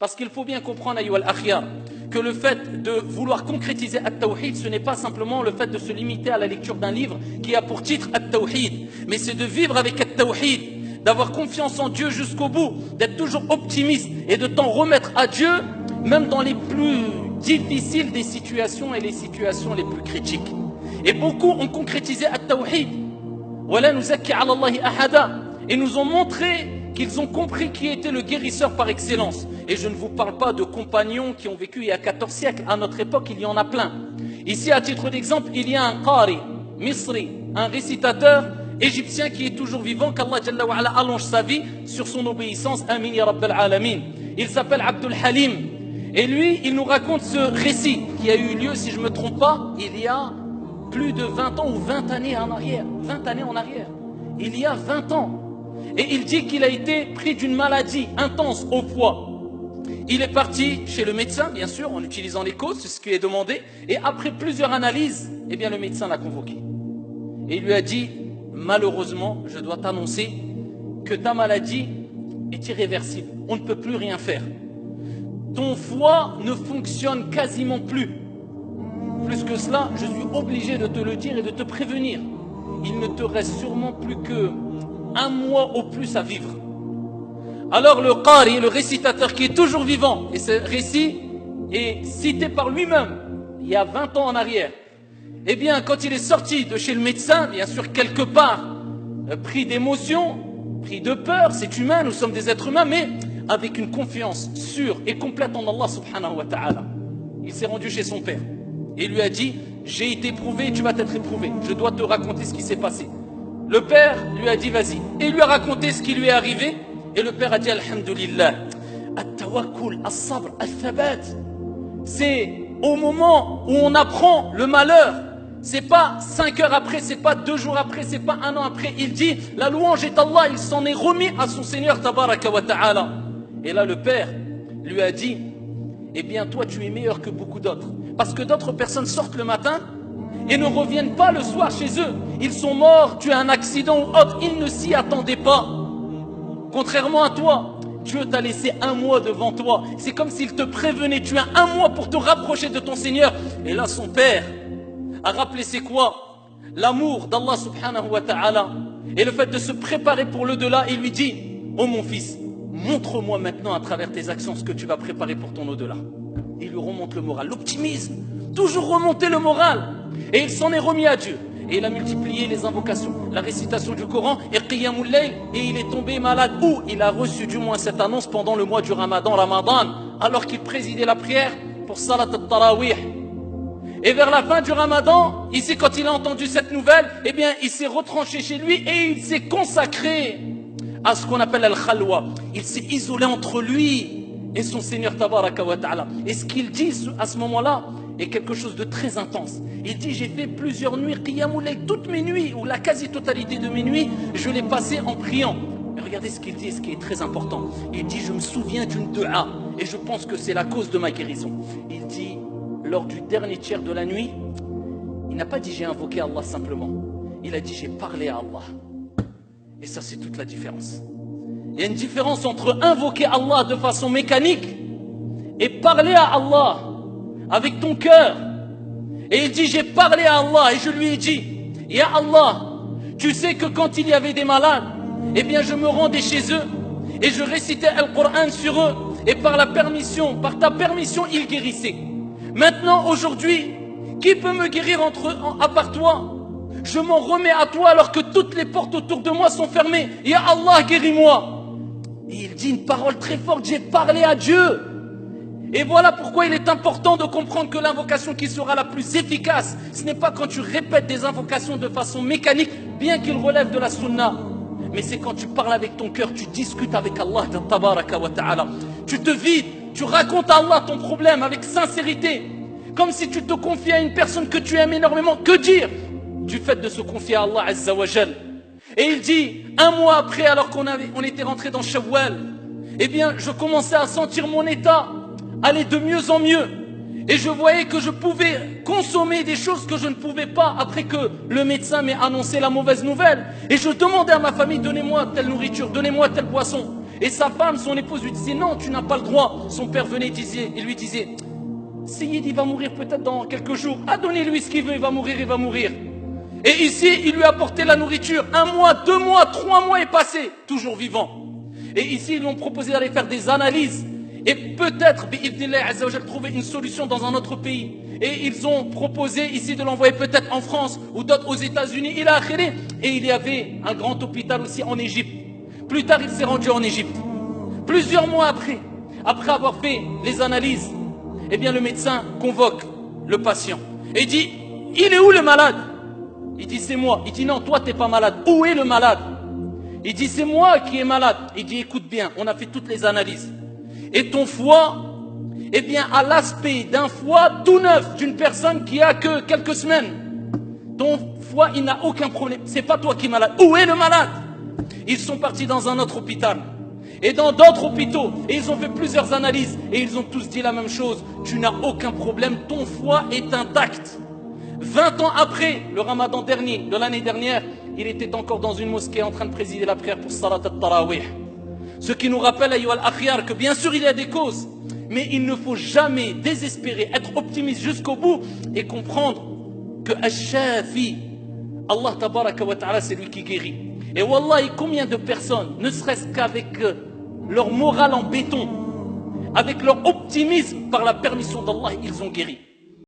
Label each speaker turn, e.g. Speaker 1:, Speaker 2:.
Speaker 1: Parce qu'il faut bien comprendre, ayyuha al-akhyar, que le fait de vouloir concrétiser At-Tawhid, ce n'est pas simplement le fait de se limiter à la lecture d'un livre qui a pour titre At-Tawhid, mais c'est de vivre avec At-Tawhid, d'avoir confiance en Dieu jusqu'au bout, d'être toujours optimiste et de t'en remettre à Dieu, même dans les plus difficiles des situations et les situations les plus critiques. Et beaucoup ont concrétisé At-Tawhid, wala nuzakki ala Allahi ahada, et nous ont montré qu'ils ont compris qui était le guérisseur par excellence. Et je ne vous parle pas de compagnons qui ont vécu il y a 14 siècles. À notre époque, il y en a plein. Ici, à titre d'exemple, il y a un qari, misri, un récitateur égyptien qui est toujours vivant, qu'Allah Jalla wa Ala allonge sa vie sur son obéissance. Amin ya Rabbal Alamin. Il s'appelle Abdul Halim. Et lui, il nous raconte ce récit qui a eu lieu, si je ne me trompe pas, il y a plus de 20 ans ou 20 années en arrière. 20 années en arrière. Il y a 20 ans. Et il dit qu'il a été pris d'une maladie intense au foie. Il est parti chez le médecin, bien sûr, en utilisant les causes, c'est ce qui est demandé. Et après plusieurs analyses, eh bien, le médecin l'a convoqué. Et il lui a dit, malheureusement, je dois t'annoncer que ta maladie est irréversible. On ne peut plus rien faire. Ton foie ne fonctionne quasiment plus. Plus que cela, je suis obligé de te le dire et de te prévenir. Il ne te reste sûrement plus que 1 mois au plus à vivre. Alors le qari, le récitateur qui est toujours vivant, et ce récit est cité par lui-même il y a 20 ans en arrière, eh bien quand il est sorti de chez le médecin, bien sûr quelque part, pris d'émotion, pris de peur, c'est humain, nous sommes des êtres humains, mais avec une confiance sûre et complète en Allah subhanahu wa ta'ala. Il s'est rendu chez son père et lui a dit, j'ai été éprouvé, tu vas être éprouvé, je dois te raconter ce qui s'est passé. Le père lui a dit vas-y, et il lui a raconté ce qui lui est arrivé, et le père a dit alhamdulillah, at-tawakkul, as-sabr, al-thabat. C'est au moment où on apprend le malheur, c'est pas 5 heures après, c'est pas 2 jours après, c'est pas 1 an après, il dit la louange est Allah, il s'en est remis à son Seigneur tabaraka wa ta'ala. Et là le père lui a dit, eh bien toi tu es meilleur que beaucoup d'autres, parce que d'autres personnes sortent le matin et ne reviennent pas le soir chez eux. Ils sont morts, tu as un accident ou autre, ils ne s'y attendaient pas. Contrairement à toi, Dieu t'a laissé 1 mois devant toi. C'est comme s'il te prévenait, tu as 1 mois pour te rapprocher de ton Seigneur. Et là son père a rappelé c'est quoi? L'amour d'Allah subhanahu wa ta'ala et le fait de se préparer pour l'au-delà. Il lui dit, oh mon fils, montre-moi maintenant à travers tes actions ce que tu vas préparer pour ton au-delà. Il lui remonte le moral, l'optimisme, toujours remonter le moral. Et il s'en est remis à Dieu. Et il a multiplié les invocations, la récitation du Coran et Qiyamul Layl. Et il est tombé malade. Ou il a reçu du moins cette annonce pendant le mois du Ramadan, alors qu'il présidait la prière pour Salat al-Tarawih. Et vers la fin du Ramadan, ici quand il a entendu cette nouvelle, eh bien il s'est retranché chez lui et il s'est consacré à ce qu'on appelle al-Khalwa. Il s'est isolé entre lui et son Seigneur Tabaraka wa Ta'ala. Et ce qu'il dit à ce moment-là est quelque chose de très intense. Il dit, j'ai fait plusieurs nuits, Qiyamul Layl, toutes mes nuits, ou la quasi-totalité de mes nuits, je l'ai passé en priant. Mais regardez ce qu'il dit, ce qui est très important. Il dit, je me souviens d'une dua, et je pense que c'est la cause de ma guérison. Il dit, lors du dernier tiers de la nuit, il n'a pas dit j'ai invoqué Allah simplement. Il a dit j'ai parlé à Allah. Et ça c'est toute la différence. Il y a une différence entre invoquer Allah de façon mécanique et parler à Allah avec ton cœur. Et il dit j'ai parlé à Allah et je lui ai dit ya Allah, tu sais que quand il y avait des malades, eh bien je me rendais chez eux et je récitais le Coran sur eux et par ta permission ils guérissaient. Maintenant aujourd'hui, qui peut me guérir à part toi? Je m'en remets à toi alors que toutes les portes autour de moi sont fermées. Ya Allah, guéris-moi. Et il dit une parole très forte, j'ai parlé à Dieu. Et voilà pourquoi il est important de comprendre que l'invocation qui sera la plus efficace, ce n'est pas quand tu répètes des invocations de façon mécanique, bien qu'ils relèvent de la sunna, mais c'est quand tu parles avec ton cœur, tu discutes avec Allah, tabaraka wa ta'ala. Tu te vides, tu racontes à Allah ton problème avec sincérité, comme si tu te confiais à une personne que tu aimes énormément. Que dire du fait de se confier à Allah Azza wa Jal? Et il dit, 1 mois après, alors qu'on était rentré dans Shawwal, eh bien, je commençais à sentir mon état aller de mieux en mieux. Et je voyais que je pouvais consommer des choses que je ne pouvais pas après que le médecin m'ait annoncé la mauvaise nouvelle. Et je demandais à ma famille, donnez-moi telle nourriture, donnez-moi telle boisson. Et sa femme, son épouse, lui disait non, tu n'as pas le droit. Son père venait et lui disait, Sayyid, il va mourir peut-être dans quelques jours. Ah, donnez-lui ce qu'il veut, il va mourir, il va mourir. Et ici, il lui a apporté la nourriture. 1 mois, 2 mois, 3 mois est passé, toujours vivant. Et ici, ils lui ont proposé d'aller faire des analyses. Et peut-être, bi'idhnillah azza wa jal, trouver une solution dans un autre pays. Et ils ont proposé ici de l'envoyer peut-être en France ou d'autres aux États-Unis. Il a akhiré. Et il y avait un grand hôpital aussi en Égypte. Plus tard, il s'est rendu en Égypte. Plusieurs mois après avoir fait les analyses, eh bien, le médecin convoque le patient. Et dit, il est où le malade? Il dit, c'est moi. Il dit, non, toi, t'es pas malade. Où est le malade? Il dit, c'est moi qui est malade. Il dit, écoute bien, on a fait toutes les analyses. Et ton foie, eh bien, a l'aspect d'un foie tout neuf, d'une personne qui a que quelques semaines. Ton foie, il n'a aucun problème. C'est pas toi qui es malade. Où est le malade? Ils sont partis dans un autre hôpital. Et dans d'autres hôpitaux. Et ils ont fait plusieurs analyses. Et ils ont tous dit la même chose. Tu n'as aucun problème. Ton foie est intact. 20 ans après, le ramadan dernier, de l'année dernière, il était encore dans une mosquée en train de présider la prière pour Salat al-Tarawih. Ce qui nous rappelle, ayyuha al-akhyar, que bien sûr il y a des causes, mais il ne faut jamais désespérer, être optimiste jusqu'au bout et comprendre que Ash-Shafi, Allah tabaraka wa ta'ala, c'est lui qui guérit. Et wallahi, combien de personnes, ne serait-ce qu'avec leur morale en béton, avec leur optimisme par la permission d'Allah, ils ont guéri.